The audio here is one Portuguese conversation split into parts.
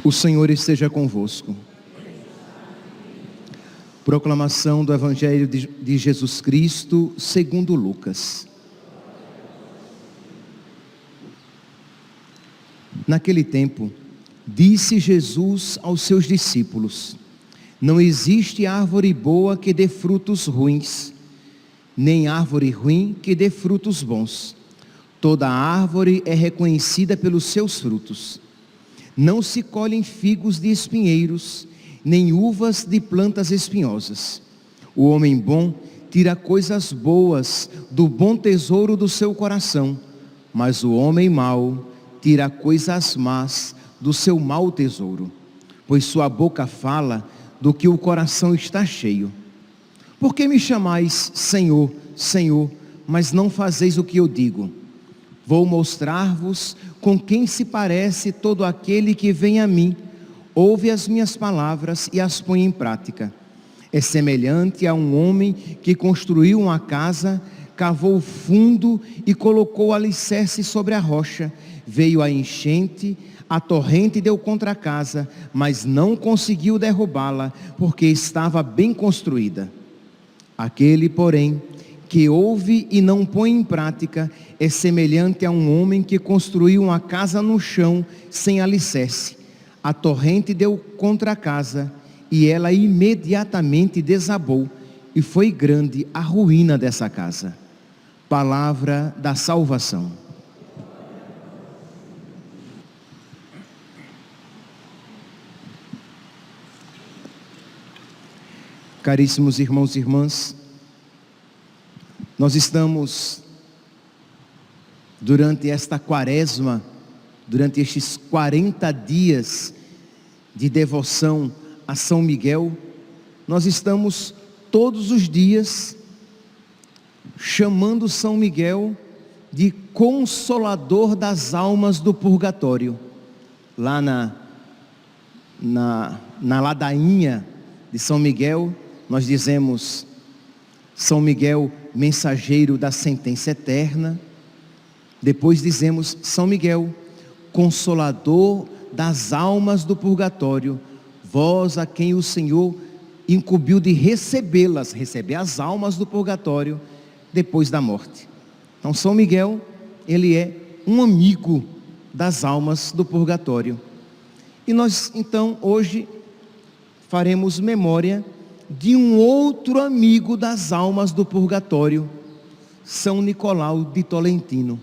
O Senhor esteja convosco. Proclamação do Evangelho de Jesus Cristo segundo Lucas. Naquele tempo, disse Jesus aos seus discípulos: não existe árvore boa que dê frutos ruins, nem árvore ruim que dê frutos bons. Toda árvore é reconhecida pelos seus frutos. Não se colhem figos de espinheiros, nem uvas de plantas espinhosas. O homem bom tira coisas boas do bom tesouro do seu coração, mas o homem mau tira coisas más do seu mau tesouro, pois sua boca fala do que o coração está cheio. Por que me chamais Senhor, Senhor, mas não fazeis o que eu digo? Vou mostrar-vos com quem se parece todo aquele que vem a mim, ouve as minhas palavras e as põe em prática. É semelhante a um homem que construiu uma casa, cavou fundo e colocou o alicerce sobre a rocha. Veio a enchente, a torrente deu contra a casa, mas não conseguiu derrubá-la, porque estava bem construída. Aquele, porém, que ouve e não põe em prática, é semelhante a um homem que construiu uma casa no chão sem alicerce. A torrente deu contra a casa, e ela imediatamente desabou, e foi grande a ruína dessa casa. Palavra da salvação. Caríssimos irmãos e irmãs, nós estamos, durante esta quaresma, durante estes 40 dias de devoção a São Miguel, nós estamos todos os dias chamando São Miguel de consolador das almas do purgatório. Lá na ladainha de São Miguel, nós dizemos: São Miguel, mensageiro da sentença eterna. Depois dizemos: São Miguel, consolador das almas do purgatório, vós a quem o Senhor incumbiu de receber as almas do purgatório depois da morte. Então São Miguel, ele é um amigo das almas do purgatório. E nós então hoje faremos memória de um outro amigo das almas do purgatório, São Nicolau de Tolentino.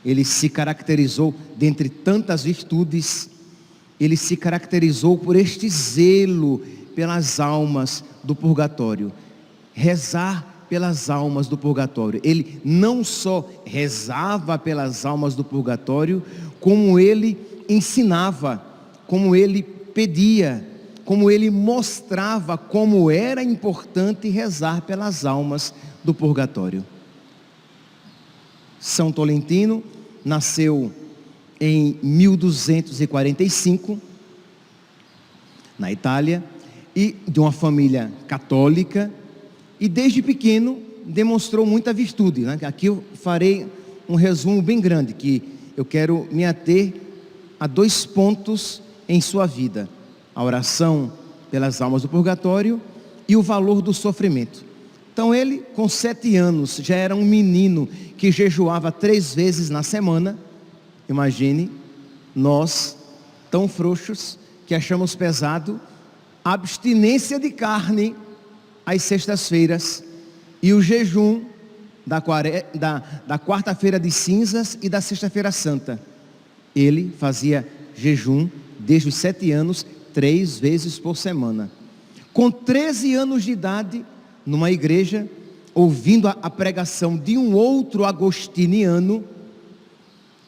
Ele se caracterizou, dentre tantas virtudes, ele se caracterizou por este zelo pelas almas do purgatório, rezar pelas almas do purgatório. Ele não só rezava pelas almas do purgatório, como ele ensinava, como ele pedia, como ele mostrava como era importante rezar pelas almas do purgatório. São Tolentino nasceu em 1245, na Itália, e de uma família católica, e desde pequeno demonstrou muita virtude, né? Aqui eu farei um resumo bem grande, que eu quero me ater a 2 pontos em sua vida: a oração pelas almas do purgatório e o valor do sofrimento. Então ele, com 7 anos, já era um menino que jejuava 3 vezes na semana. Imagine, nós, tão frouxos, que achamos pesado, a abstinência de carne às sextas-feiras e o jejum da quarta-feira de cinzas e da sexta-feira santa. Ele fazia jejum desde os 7 anos, 3 vezes por semana. Com 13 anos de idade, numa igreja, ouvindo a pregação de um outro agostiniano,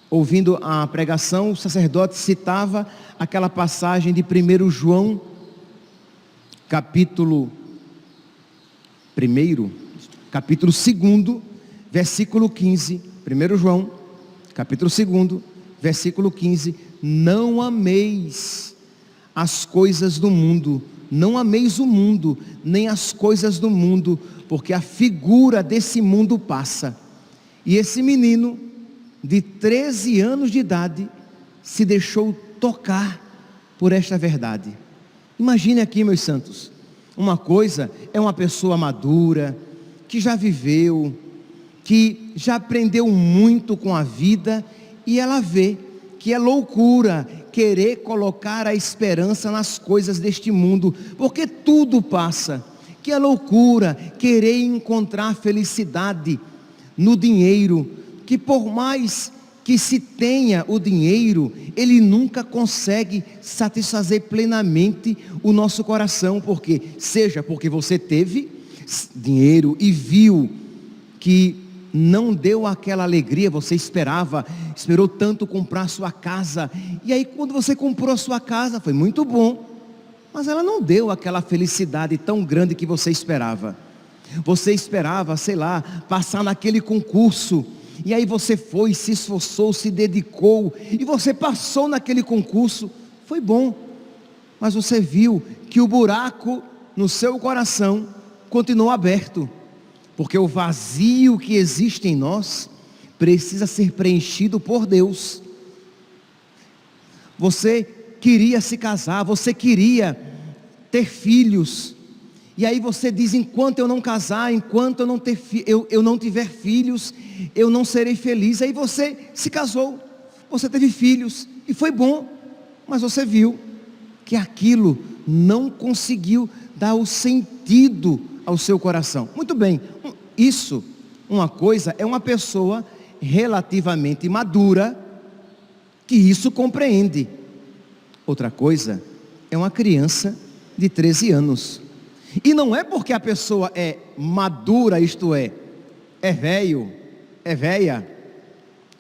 ouvindo a pregação, o sacerdote citava aquela passagem de 1 João, capítulo 2, versículo 15. 1 João, capítulo 2, versículo 15, não ameis as coisas do mundo, não ameis o mundo, nem as coisas do mundo, porque a figura desse mundo passa. E esse menino, de 13 anos de idade, se deixou tocar por esta verdade. Imagine aqui, meus santos, uma coisa é uma pessoa madura, que já viveu, que já aprendeu muito com a vida, e ela vê que é loucura querer colocar a esperança nas coisas deste mundo, porque tudo passa. Que é loucura querer encontrar felicidade no dinheiro, que por mais que se tenha o dinheiro, ele nunca consegue satisfazer plenamente o nosso coração, porque seja porque você teve dinheiro e viu que não deu aquela alegria, você esperou tanto comprar sua casa, e aí quando você comprou a sua casa, foi muito bom, mas ela não deu aquela felicidade tão grande que você esperava. Você esperava, sei lá, passar naquele concurso, e aí você foi, se esforçou, se dedicou, e você passou naquele concurso, foi bom, mas você viu que o buraco no seu coração continuou aberto, porque o vazio que existe em nós precisa ser preenchido por Deus. Você queria se casar, você queria ter filhos, e aí você diz: enquanto eu não casar, enquanto eu não tiver filhos, eu não serei feliz. Aí você se casou, você teve filhos, e foi bom, mas você viu que aquilo não conseguiu dar o sentido ao seu coração. Muito bem, uma coisa é uma pessoa relativamente madura, que isso compreende. Outra coisa é uma criança de 13 anos. E não é porque a pessoa é madura, isto é velho, é velha,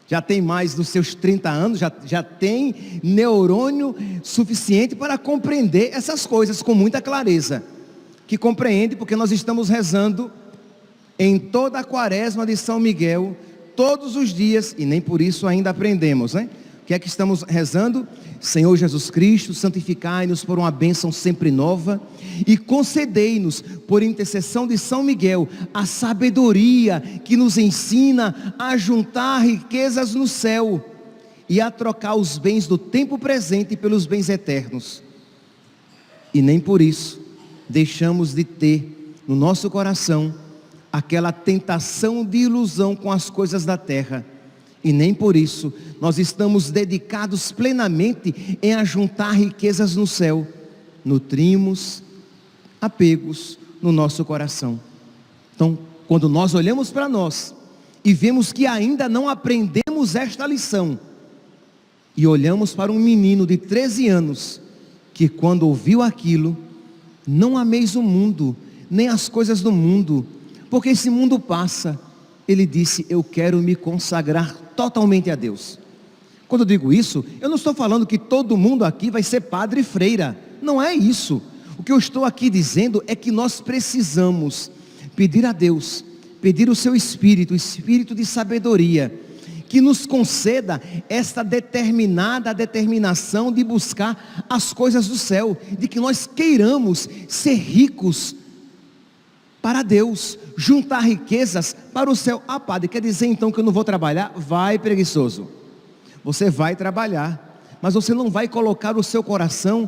já tem mais dos seus 30 anos, já tem neurônio suficiente para compreender essas coisas com muita clareza. Que compreende porque nós estamos rezando em toda a quaresma de São Miguel, todos os dias, e nem por isso ainda aprendemos, né? O que é que estamos rezando? Senhor Jesus Cristo, santificai-nos por uma bênção sempre nova, e concedei-nos, por intercessão de São Miguel, a sabedoria que nos ensina a juntar riquezas no céu, e a trocar os bens do tempo presente pelos bens eternos. E nem por isso deixamos de ter no nosso coração aquela tentação de ilusão com as coisas da terra, e nem por isso nós estamos dedicados plenamente em ajuntar riquezas no céu. Nutrimos apegos no nosso coração. Então, quando nós olhamos para nós e vemos que ainda não aprendemos esta lição, e olhamos para um menino de 13 anos, que quando ouviu aquilo: não ameis o mundo, nem as coisas do mundo, porque esse mundo passa. Ele disse: eu quero me consagrar totalmente a Deus. Quando eu digo isso, eu não estou falando que todo mundo aqui vai ser padre e freira. Não é isso. O que eu estou aqui dizendo é que nós precisamos pedir a Deus, pedir o seu Espírito, o Espírito de sabedoria, que nos conceda esta determinação de buscar as coisas do céu, de que nós queiramos ser ricos para Deus, juntar riquezas para o céu. Ah, padre, quer dizer então que eu não vou trabalhar? Vai, preguiçoso, você vai trabalhar, mas você não vai colocar o seu coração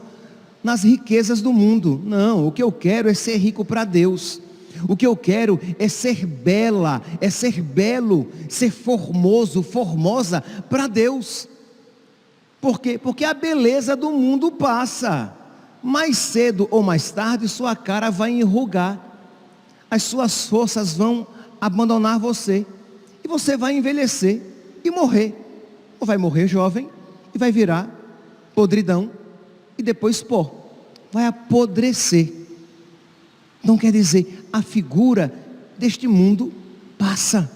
nas riquezas do mundo. Não, o que eu quero é ser rico para Deus. O que eu quero é ser bela, é ser belo, ser formoso, formosa para Deus. Por quê? Porque a beleza do mundo passa. Mais cedo ou mais tarde sua cara vai enrugar, as suas forças vão abandonar você, e você vai envelhecer e morrer. Ou vai morrer jovem e vai virar podridão, e depois pó, vai apodrecer. Não quer dizer, a figura deste mundo passa.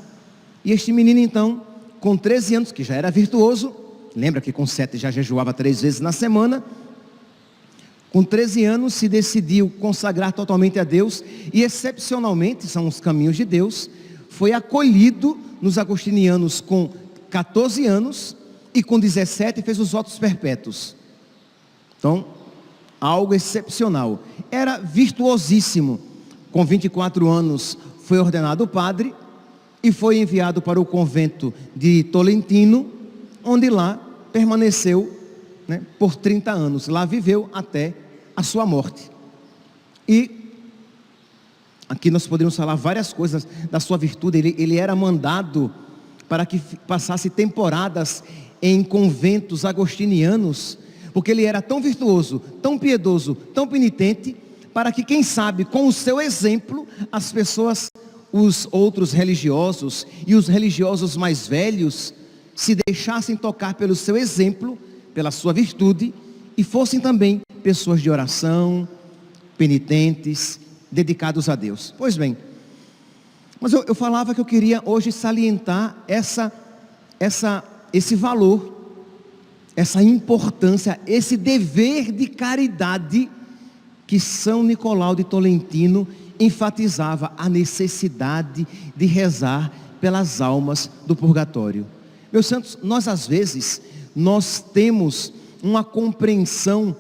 E este menino então, com 13 anos, que já era virtuoso, lembra que com 7 já jejuava 3 vezes na semana, com 13 anos se decidiu consagrar totalmente a Deus, e excepcionalmente, são os caminhos de Deus, foi acolhido nos agostinianos com 14 anos, e com 17 fez os votos perpétuos. Então, algo excepcional. Era virtuosíssimo. Com 24 anos foi ordenado padre e foi enviado para o convento de Tolentino, onde lá permaneceu, né, por 30 anos. Lá viveu até a sua morte. E aqui nós poderíamos falar várias coisas da sua virtude. Ele era mandado para que passasse temporadas em conventos agostinianos, porque ele era tão virtuoso, tão piedoso, tão penitente, para que, quem sabe, com o seu exemplo, as pessoas, os outros religiosos e os religiosos mais velhos, se deixassem tocar pelo seu exemplo, pela sua virtude, e fossem também pessoas de oração, penitentes, dedicados a Deus. Pois bem, mas eu falava que eu queria hoje salientar esse valor, essa importância, esse dever de caridade que São Nicolau de Tolentino enfatizava, a necessidade de rezar pelas almas do purgatório. Meus santos, nós às vezes, nós temos uma compreensão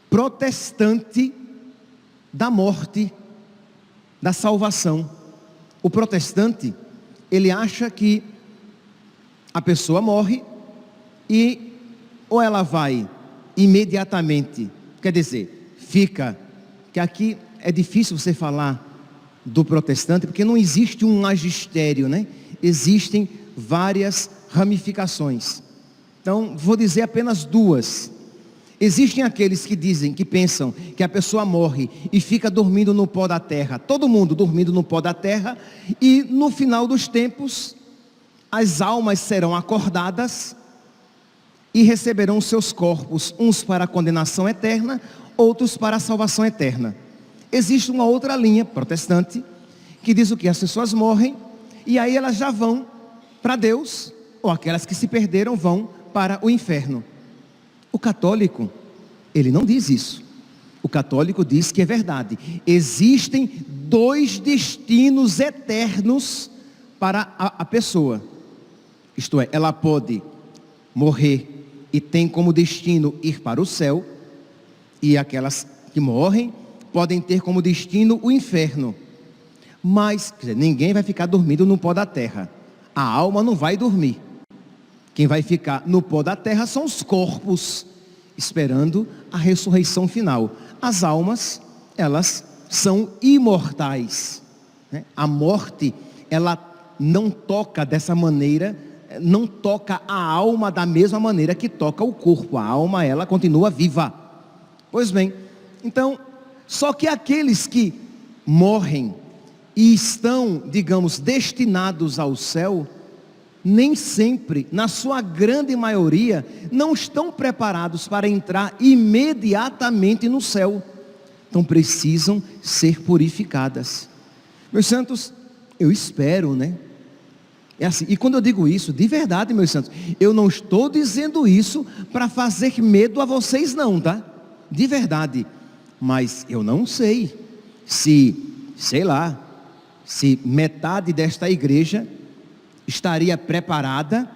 protestante da morte, da salvação. O protestante, ele acha que a pessoa morre e ou ela vai imediatamente, quer dizer, fica, que aqui é difícil você falar do protestante, porque não existe um magistério, né? Existem várias ramificações. Então, vou dizer apenas duas. Existem aqueles que dizem, que pensam que a pessoa morre e fica dormindo no pó da terra, todo mundo dormindo no pó da terra, e no final dos tempos, as almas serão acordadas e receberão seus corpos, uns para a condenação eterna, outros para a salvação eterna. Existe uma outra linha protestante que diz o que? As pessoas morrem e aí elas já vão para Deus, ou aquelas que se perderam vão para o inferno. O católico, ele não diz isso. O católico diz que é verdade. Existem dois destinos eternos para a pessoa. Isto é, ela pode morrer e tem como destino ir para o céu, e aquelas que morrem podem ter como destino o inferno. Mas, quer dizer, ninguém vai ficar dormindo no pó da terra. A alma não vai dormir. Quem vai ficar no pó da terra são os corpos, esperando a ressurreição final. As almas, elas são imortais, né? A morte, ela não toca dessa maneira, não toca a alma da mesma maneira que toca o corpo. A alma, ela continua viva. Pois bem, então, só que aqueles que morrem e estão, digamos, destinados ao céu, nem sempre, na sua grande maioria, não estão preparados para entrar imediatamente no céu. Então precisam ser purificadas. Meus santos, eu espero, né? É assim, e quando eu digo isso, de verdade, meus santos, eu não estou dizendo isso para fazer medo a vocês não, tá? De verdade. Mas eu não sei se, sei lá, se metade desta igreja estaria preparada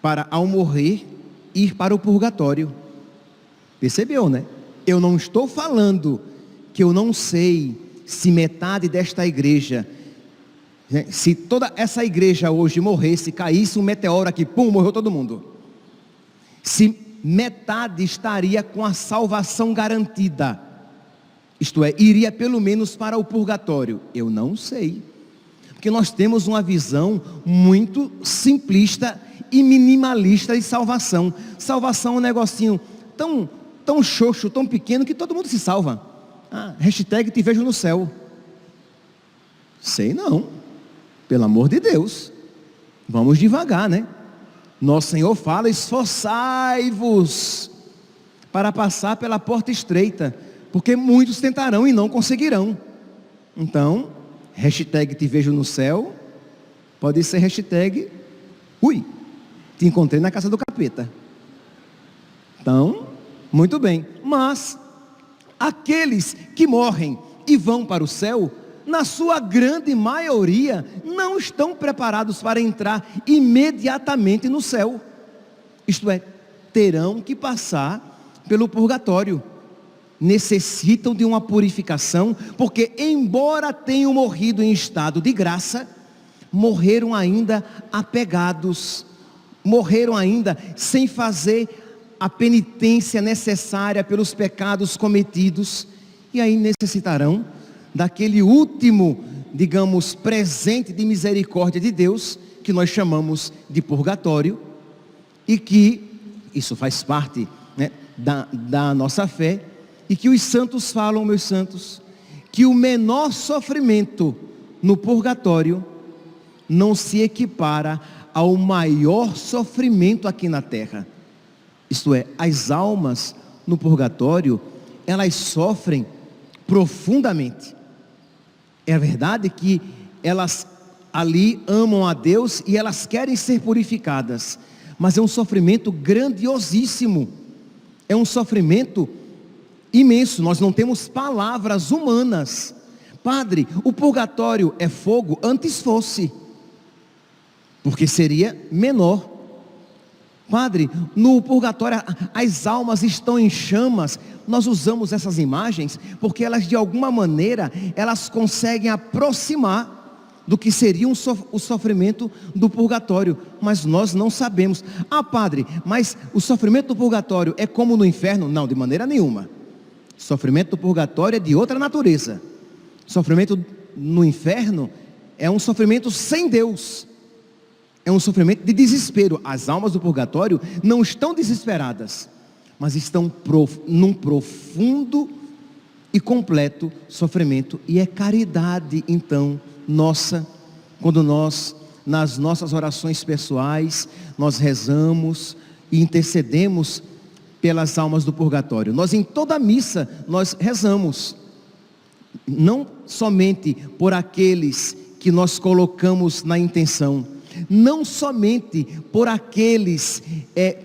para, ao morrer, ir para o purgatório. Percebeu, né? Eu não estou falando que eu não sei se metade desta igreja, né, se toda essa igreja hoje morresse, caísse um meteoro aqui, pum, morreu todo mundo. Se metade estaria com a salvação garantida, isto é, iria pelo menos para o purgatório. Eu não sei, porque nós temos uma visão muito simplista e minimalista de salvação. Salvação é um negocinho tão xoxo, tão pequeno, que todo mundo se salva. Hashtag te vejo no céu. Sei não, pelo amor de Deus, vamos devagar, né? Nosso Senhor fala: esforçai-vos para passar pela porta estreita, porque muitos tentarão e não conseguirão. Então, hashtag te vejo no céu pode ser hashtag te encontrei na casa do capeta. Então, muito bem. Mas aqueles que morrem e vão para o céu, na sua grande maioria, não estão preparados para entrar imediatamente no céu. isto é, terão que passar pelo purgatório, necessitam de uma purificação, porque embora tenham morrido em estado de graça, morreram ainda apegados, morreram ainda sem fazer a penitência necessária pelos pecados cometidos, e aí necessitarão daquele último, digamos, presente de misericórdia de Deus, que nós chamamos de purgatório, e que isso faz parte, né, da nossa fé, e que os santos falam, meus santos, que o menor sofrimento no purgatório não se equipara ao maior sofrimento aqui na terra. Isto é, as almas no purgatório, elas sofrem profundamente. É verdade que elas ali amam a Deus e elas querem ser purificadas, mas é um sofrimento grandiosíssimo, é um sofrimento imenso. Nós não temos palavras humanas. Padre, o purgatório é fogo? Antes fosse, porque seria menor. Padre, no purgatório as almas estão em chamas. Nós usamos essas imagens porque elas, de alguma maneira, elas conseguem aproximar do que seria o sofrimento do purgatório, mas nós não sabemos. Ah, padre, mas o sofrimento do purgatório é como no inferno? Não, de maneira nenhuma. O sofrimento do purgatório é de outra natureza. O sofrimento no inferno é um sofrimento sem Deus, é um sofrimento de desespero. As almas do purgatório não estão desesperadas, mas estão num profundo e completo sofrimento. E é caridade, então, nossa, quando nós, nas nossas orações pessoais, nós rezamos e intercedemos pelas almas do purgatório. Nós, em toda missa, nós rezamos, não somente por aqueles que nós colocamos na intenção, não somente por aqueles,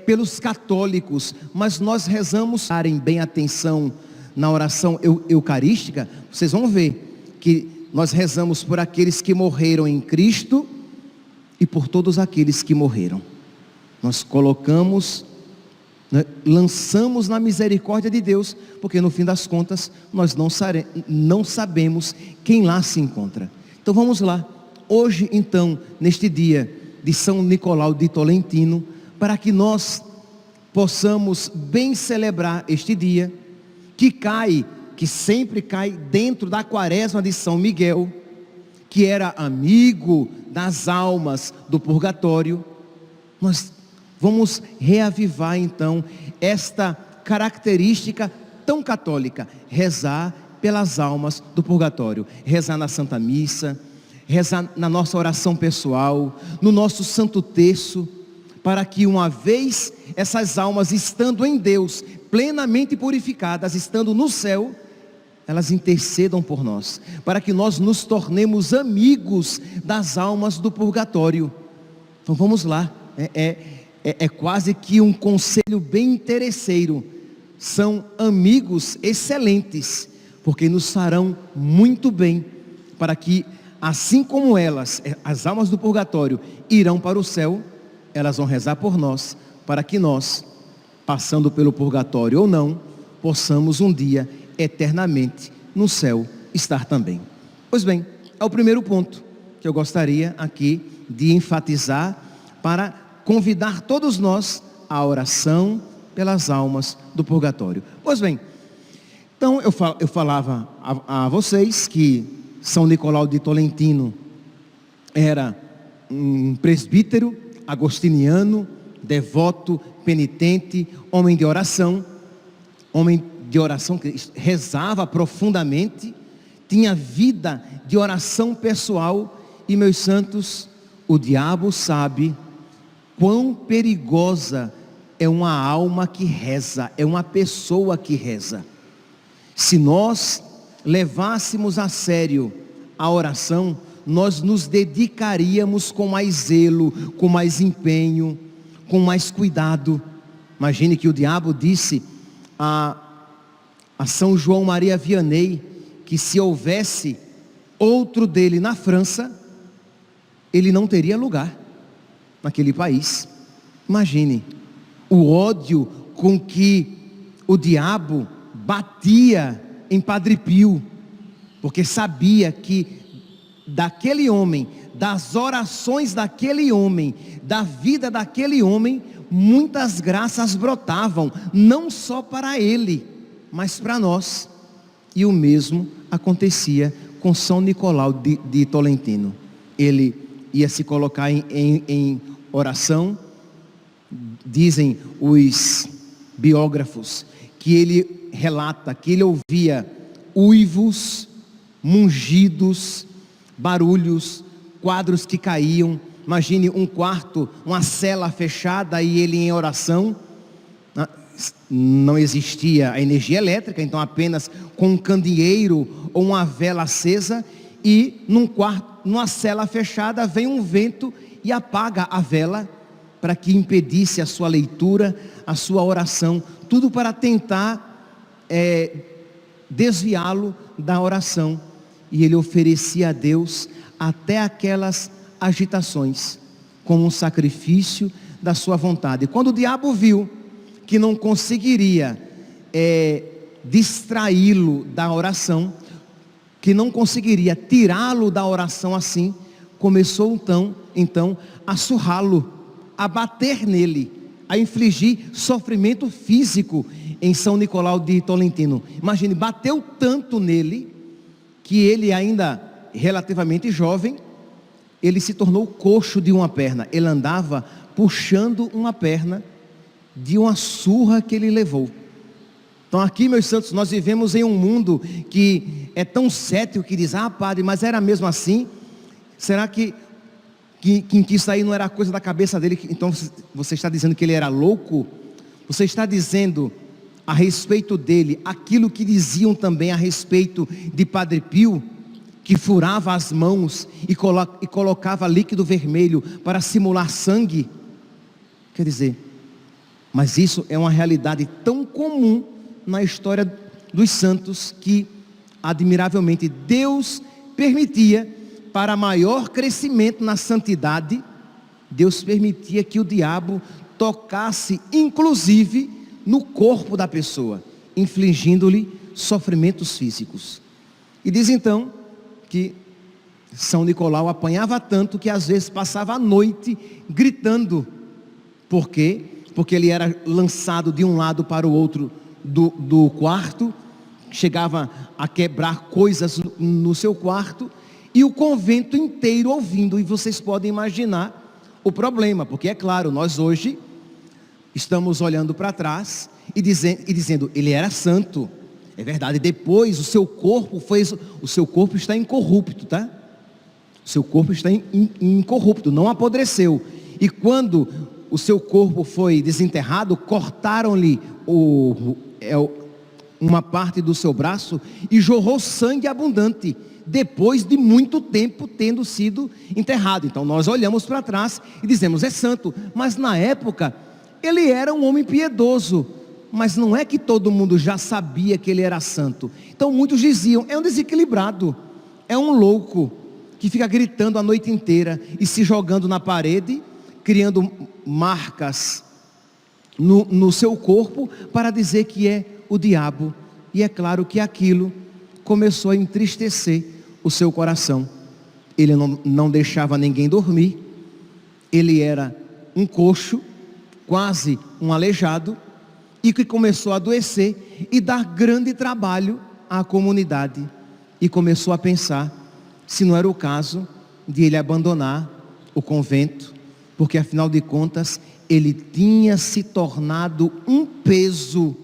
pelos católicos, mas nós rezamos. Darem bem atenção na oração eucarística, vocês vão ver que nós rezamos por aqueles que morreram em Cristo e por todos aqueles que morreram. Nós colocamos, né, lançamos na misericórdia de Deus, porque no fim das contas nós não sabemos quem lá se encontra. Então vamos lá, hoje então, neste dia de São Nicolau de Tolentino, para que nós possamos bem celebrar este dia, que sempre cai dentro da quaresma de São Miguel, que era amigo das almas do purgatório. Nós vamos reavivar então esta característica tão católica, rezar pelas almas do purgatório, rezar na Santa Missa, rezar na nossa oração pessoal, no nosso Santo Terço, para que uma vez essas almas estando em Deus, plenamente purificadas, estando no céu, elas intercedam por nós, para que nós nos tornemos amigos das almas do purgatório. Então vamos lá, é quase que um conselho bem interesseiro. São amigos excelentes, porque nos farão muito bem, para que assim como elas, as almas do purgatório, irão para o céu, elas vão rezar por nós, para que nós, passando pelo purgatório ou não, possamos um dia, eternamente, no céu, estar também. Pois bem, é o primeiro ponto que eu gostaria aqui de enfatizar, para convidar todos nós à oração pelas almas do purgatório. Pois bem, então eu falava a vocês que São Nicolau de Tolentino era um presbítero agostiniano, devoto, penitente, homem de oração que rezava profundamente, tinha vida de oração pessoal. E meus santos, o diabo sabe quão perigosa é uma alma que reza, é uma pessoa que reza. Se nós levássemos a sério a oração, nós nos dedicaríamos com mais zelo, com mais empenho, com mais cuidado. Imagine que o diabo disse a São João Maria Vianney, que se houvesse outro dele na França, ele não teria lugar naquele país. Imagine, o ódio com que o diabo batia em Padre Pio, porque sabia que daquele homem, das orações daquele homem, da vida daquele homem, muitas graças brotavam, não só para ele, mas para nós. E o mesmo acontecia com São Nicolau de Tolentino. Ele ia se colocar em oração. Dizem os biógrafos que ele relata que ele ouvia uivos, mungidos, barulhos, quadros que caíam. Imagine um quarto, uma cela fechada e ele em oração. Não existia a energia elétrica, então apenas com um candeeiro ou uma vela acesa, e num quarto, numa cela fechada, vem um vento e apaga a vela para que impedisse a sua leitura, a sua oração, tudo para tentar desviá-lo da oração. E ele oferecia a Deus até aquelas agitações como um sacrifício da sua vontade. E quando o diabo viu que não conseguiria distraí-lo da oração, que não conseguiria tirá-lo da oração assim, começou então a surrá-lo, a bater nele, a infligir sofrimento físico em São Nicolau de Tolentino. Imagine, bateu tanto nele que ele, ainda relativamente jovem, ele se tornou coxo de uma perna. Ele andava puxando uma perna de uma surra que ele levou. Então aqui, meus santos, nós vivemos em um mundo que é tão cético, que diz: ah, padre, mas era mesmo assim? Será que isso aí não era coisa da cabeça dele? Então você está dizendo que ele era louco? Você está dizendo a respeito dele aquilo que diziam também a respeito de Padre Pio, que furava as mãos e colocava líquido vermelho para simular sangue? Quer dizer, mas isso é uma realidade tão comum na história dos santos, que admiravelmente Deus permitia, para maior crescimento na santidade, Deus permitia que o diabo tocasse inclusive no corpo da pessoa, infligindo-lhe sofrimentos físicos. E diz então que São Nicolau apanhava tanto que às vezes passava a noite gritando. Por quê? Porque ele era lançado de um lado para o outro do quarto, chegava a quebrar coisas no seu quarto, e o convento inteiro ouvindo. E vocês podem imaginar o problema, porque é claro, nós hoje estamos olhando para trás e dizendo, ele era santo. É verdade, depois o seu corpo está incorrupto, tá? O seu corpo está incorrupto, não apodreceu. E quando o seu corpo foi desenterrado, cortaram-lhe uma parte do seu braço e jorrou sangue abundante, depois de muito tempo tendo sido enterrado. Então nós olhamos para trás e dizemos, é santo. Mas na época ele era um homem piedoso, mas não é que todo mundo já sabia que ele era santo. Então muitos diziam, é um desequilibrado, é um louco que fica gritando a noite inteira e se jogando na parede, criando marcas no seu corpo para dizer que é o diabo. E é claro que aquilo começou a entristecer o seu coração. Ele não deixava ninguém dormir, ele era um coxo, quase um aleijado, e que começou a adoecer e dar grande trabalho à comunidade. E começou a pensar se não era o caso de ele abandonar o convento, porque afinal de contas ele tinha se tornado um peso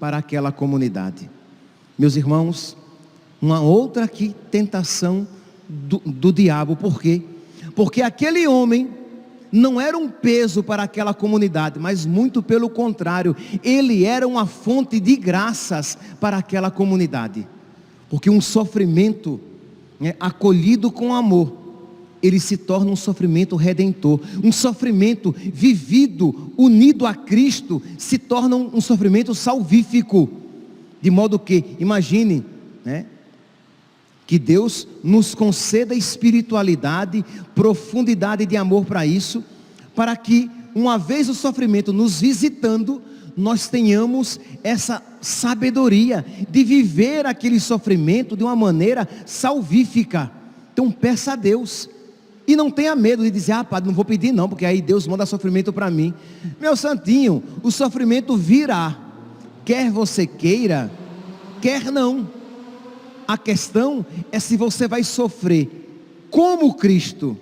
para aquela comunidade. Meus irmãos, uma outra aqui tentação do diabo. Por quê? Porque aquele homem não era um peso para aquela comunidade, mas muito pelo contrário, ele era uma fonte de graças para aquela comunidade. Porque um sofrimento acolhido com amor, ele se torna um sofrimento redentor. Um sofrimento vivido, unido a Cristo, se torna um sofrimento salvífico. De modo que, imagine, que Deus nos conceda espiritualidade, profundidade de amor para isso, para que uma vez o sofrimento nos visitando, nós tenhamos essa sabedoria de viver aquele sofrimento de uma maneira salvífica. Então peça a Deus, e não tenha medo de dizer: padre, não vou pedir não, porque aí Deus manda sofrimento para mim. Meu santinho, o sofrimento virá, quer você queira, quer não. A questão é se você vai sofrer como Cristo,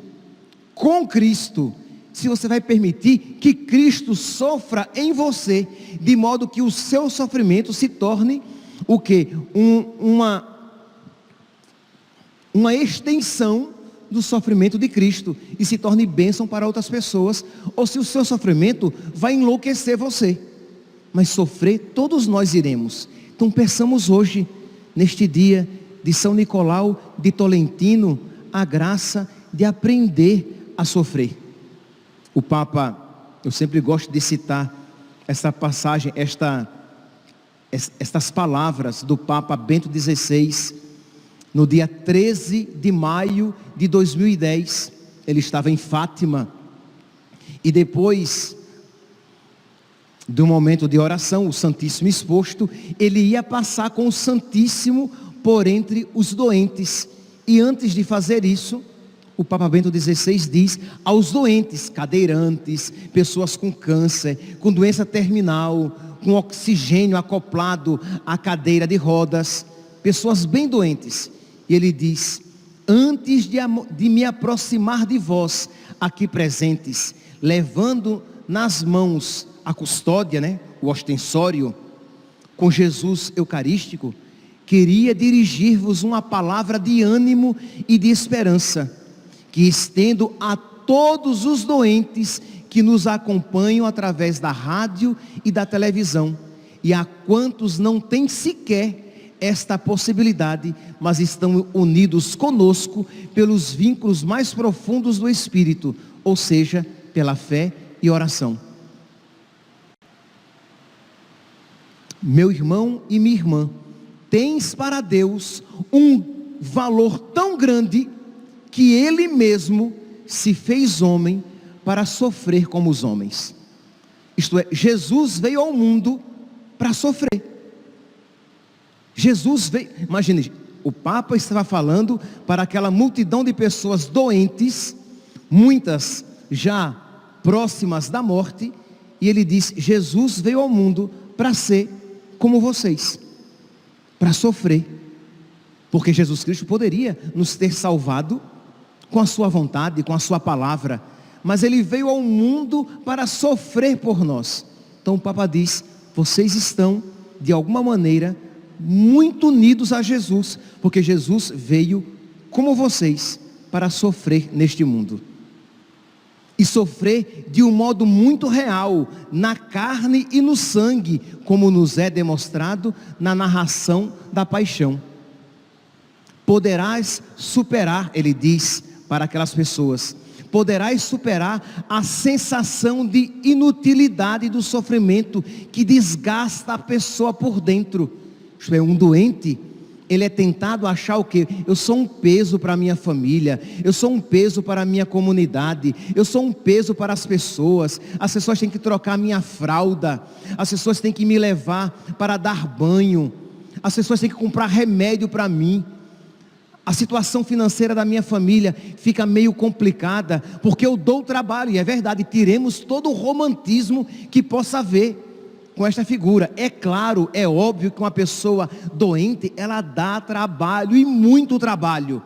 com Cristo, se você vai permitir que Cristo sofra em você, de modo que o seu sofrimento se torne o quê? Uma extensão do sofrimento de Cristo, e se torne bênção para outras pessoas, ou se o seu sofrimento vai enlouquecer você. Mas sofrer todos nós iremos. Então peçamos hoje, neste dia de São Nicolau de Tolentino, a graça de aprender a sofrer. O Papa, eu sempre gosto de citar esta passagem, estas palavras do Papa Bento XVI, no dia 13 de maio de 2010, ele estava em Fátima, e depois do momento de oração, o Santíssimo exposto, ele ia passar com o Santíssimo por entre os doentes, e antes de fazer isso, o Papa Bento XVI diz aos doentes, cadeirantes, pessoas com câncer, com doença terminal, com oxigênio acoplado à cadeira de rodas, pessoas bem doentes, e ele diz: antes de me aproximar de vós aqui presentes, levando nas mãos a custódia, o ostensório, com Jesus eucarístico, queria dirigir-vos uma palavra de ânimo e de esperança, que estendo a todos os doentes que nos acompanham através da rádio e da televisão, e a quantos não têm sequer esta possibilidade, mas estão unidos conosco pelos vínculos mais profundos do Espírito, ou seja, pela fé e oração. Meu irmão e minha irmã, tens para Deus um valor tão grande, que Ele mesmo se fez homem para sofrer como os homens. Isto é, Jesus veio ao mundo para sofrer. Jesus veio, imagine, o Papa estava falando para aquela multidão de pessoas doentes, muitas já próximas da morte, e ele diz: Jesus veio ao mundo para ser como vocês, para sofrer, porque Jesus Cristo poderia nos ter salvado com a sua vontade, com a sua palavra, mas ele veio ao mundo para sofrer por nós. Então o Papa diz: vocês estão de alguma maneira muito unidos a Jesus, porque Jesus veio como vocês para sofrer neste mundo, e sofrer de um modo muito real, na carne e no sangue, como nos é demonstrado na narração da paixão. Poderás superar, ele diz para aquelas pessoas, poderás superar a sensação de inutilidade do sofrimento que desgasta a pessoa por dentro. Isto é, um doente, ele é tentado a achar o quê? Eu sou um peso para a minha família, eu sou um peso para a minha comunidade, eu sou um peso para as pessoas têm que trocar a minha fralda, as pessoas têm que me levar para dar banho, as pessoas têm que comprar remédio para mim, a situação financeira da minha família fica meio complicada, porque eu dou trabalho, e é verdade, tiremos todo o romantismo que possa haver com esta figura. É claro, é óbvio que uma pessoa doente, ela dá trabalho, e muito trabalho,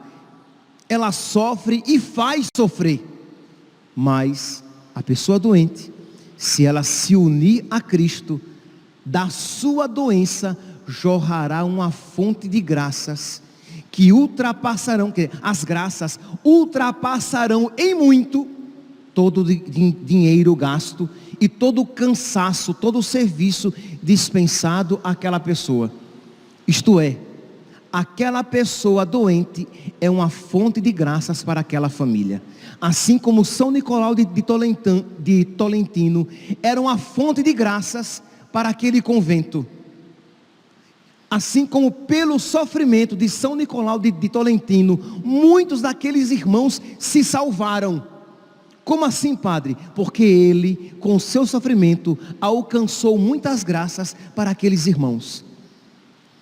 ela sofre e faz sofrer, mas a pessoa doente, se ela se unir a Cristo, da sua doença jorrará uma fonte de graças, que ultrapassarão, as graças ultrapassarão em muito todo dinheiro gasto, e todo o cansaço, todo o serviço dispensado àquela pessoa. Isto é, aquela pessoa doente é uma fonte de graças para aquela família. Assim como São Nicolau de Tolentino era uma fonte de graças para aquele convento. Assim como pelo sofrimento de São Nicolau de Tolentino, muitos daqueles irmãos se salvaram. Como assim, Padre? Porque ele, com o seu sofrimento, alcançou muitas graças para aqueles irmãos.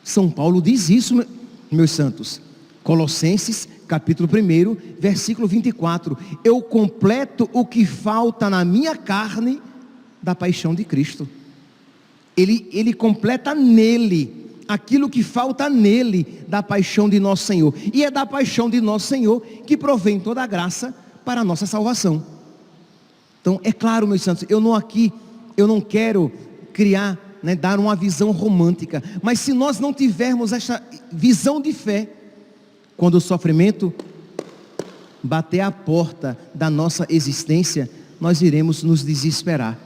São Paulo diz isso, meus santos. Colossenses, capítulo 1, versículo 24. Eu completo o que falta na minha carne da paixão de Cristo. Ele completa nele aquilo que falta nele da paixão de nosso Senhor. E é da paixão de nosso Senhor que provém toda a graça para a nossa salvação. Então, é claro, meus santos, eu não quero criar, dar uma visão romântica, mas se nós não tivermos essa visão de fé, quando o sofrimento bater à porta da nossa existência, nós iremos nos desesperar.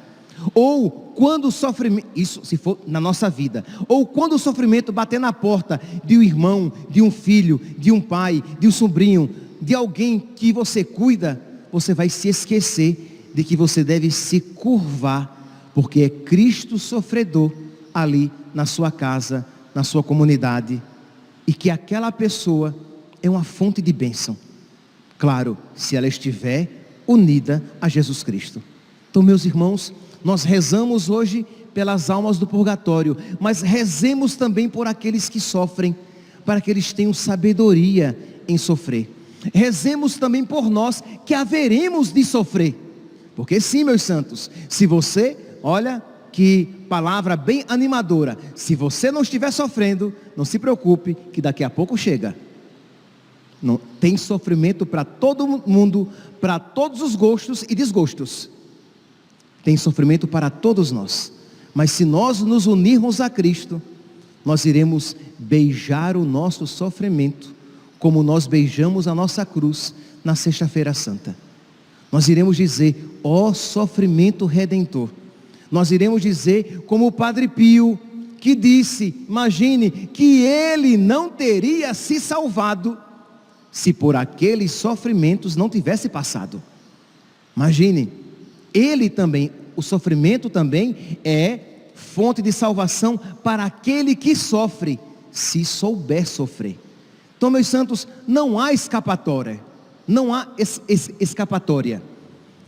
Ou quando o sofrimento, isso se for na nossa vida, ou quando o sofrimento bater na porta de um irmão, de um filho, de um pai, de um sobrinho, de alguém que você cuida, você vai se esquecer de que você deve se curvar, porque é Cristo sofredor ali na sua casa, na sua comunidade, e que aquela pessoa é uma fonte de bênção. Claro, se ela estiver unida a Jesus Cristo. Então, meus irmãos, nós rezamos hoje pelas almas do purgatório, mas rezemos também por aqueles que sofrem, para que eles tenham sabedoria em sofrer. Rezemos também por nós que haveremos de sofrer, porque sim, meus santos, se você, olha que palavra bem animadora, se você não estiver sofrendo, não se preocupe que daqui a pouco chega. Não, tem sofrimento para todo mundo, para todos os gostos e desgostos. Tem sofrimento para todos nós, mas se nós nos unirmos a Cristo, nós iremos beijar o nosso sofrimento, como nós beijamos a nossa cruz na sexta-feira santa. Nós iremos dizer, ó sofrimento redentor. Nós iremos dizer, como o Padre Pio, que disse, imagine, que ele não teria se salvado, se por aqueles sofrimentos não tivesse passado. Imagine, ele também, o sofrimento também é fonte de salvação para aquele que sofre, se souber sofrer. Então, meus santos, não há escapatória, não há escapatória.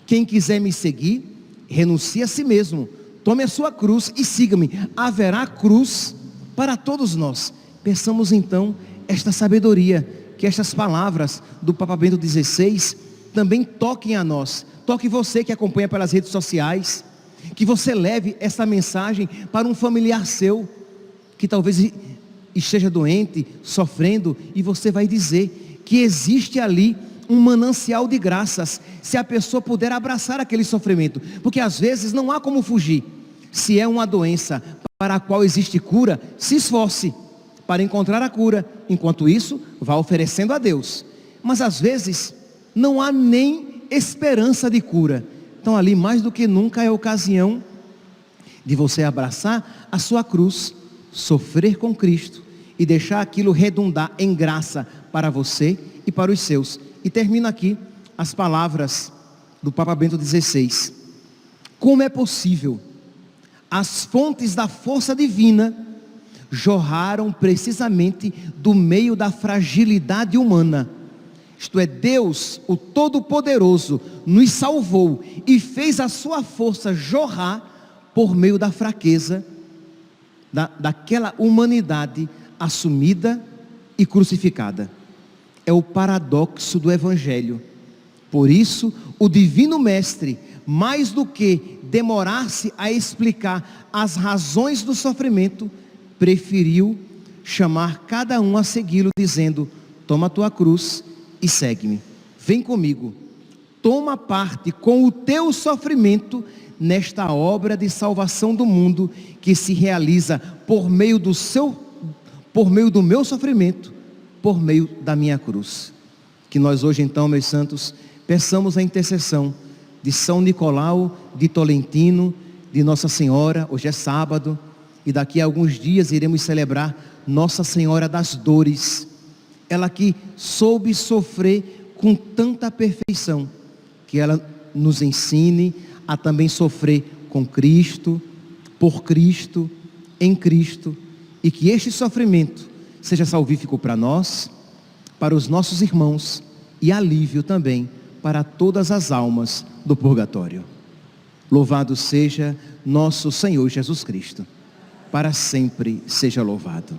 Quem quiser me seguir, renuncie a si mesmo, tome a sua cruz e siga-me. Haverá cruz para todos nós. Peçamos então esta sabedoria, que estas palavras do Papa Bento XVI também toquem a nós. Toque você que acompanha pelas redes sociais, que você leve essa mensagem para um familiar seu, que talvez esteja doente, sofrendo, e você vai dizer que existe ali um manancial de graças, se a pessoa puder abraçar aquele sofrimento, porque às vezes não há como fugir. Se é uma doença para a qual existe cura, se esforce para encontrar a cura, enquanto isso, vá oferecendo a Deus. Mas às vezes, não há nem esperança de cura, então ali mais do que nunca é a ocasião de você abraçar a sua cruz, sofrer com Cristo, e deixar aquilo redundar em graça para você e para os seus. E termino aqui as palavras do Papa Bento XVI. Como é possível? As fontes da força divina jorraram precisamente do meio da fragilidade humana. Isto é, Deus, o Todo-Poderoso, nos salvou e fez a sua força jorrar por meio da fraqueza daquela humanidade assumida e crucificada. É o paradoxo do Evangelho. Por isso, o Divino Mestre, mais do que demorar-se a explicar as razões do sofrimento, preferiu chamar cada um a segui-lo, dizendo: toma a tua cruz e segue-me. Vem comigo, toma parte com o teu sofrimento nesta obra de salvação do mundo, que se realiza por meio do meu sofrimento, por meio da minha cruz. Que nós hoje então, meus santos, peçamos a intercessão de São Nicolau de Tolentino, de Nossa Senhora. Hoje é sábado, e daqui a alguns dias iremos celebrar Nossa Senhora das Dores. Ela que soube sofrer com tanta perfeição, que ela nos ensine a também sofrer com Cristo, por Cristo, em Cristo, e que este sofrimento seja salvífico para nós, para os nossos irmãos, e alívio também para todas as almas do purgatório. Louvado seja nosso Senhor Jesus Cristo. Para sempre seja louvado.